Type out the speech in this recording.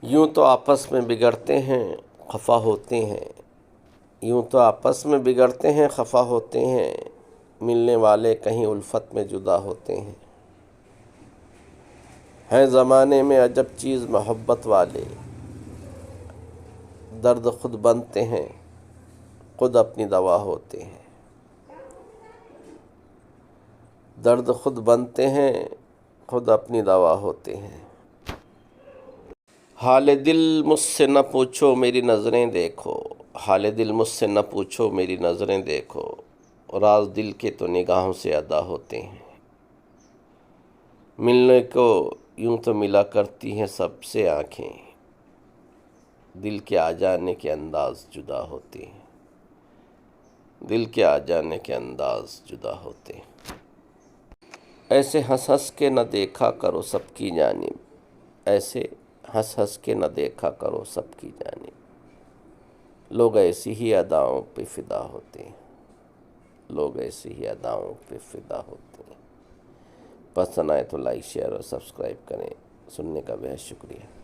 یوں تو آپس میں بگڑتے ہیں خفا ہوتے ہیں، یوں تو آپس میں بگڑتے ہیں خفا ہوتے ہیں، ملنے والے کہیں الفت میں جدا ہوتے ہیں زمانے میں عجب چیز محبت والے، درد خود بنتے ہیں خود اپنی دوا ہوتے ہیں، درد خود بنتے ہیں خود اپنی دوا ہوتے ہیں۔ حال دل مجھ سے نہ پوچھو میری نظریں دیکھو، حال دل مجھ سے نہ پوچھو میری نظریں دیکھو، راز دل کے تو نگاہوں سے ادا ہوتے ہیں۔ ملنے کو یوں تو ملا کرتی ہیں سب سے آنکھیں، دل کے آ جانے کے انداز جدا ہوتے ہیں، دل کے آ جانے کے انداز جدا ہوتے ہیں۔ ایسے ہنس ہنس کے نہ دیکھا کرو سب کی جانب، ایسے ہنس ہنس کے نہ دیکھا کرو سب کی جانب، لوگ ایسی ہی اداؤں پہ فدا ہوتے ہیں، لوگ ایسی ہی اداؤں پہ فدا ہوتے ہیں۔ پسند آئے تو لائک شیئر اور سبسکرائب کریں۔ سننے کا بہت شکریہ۔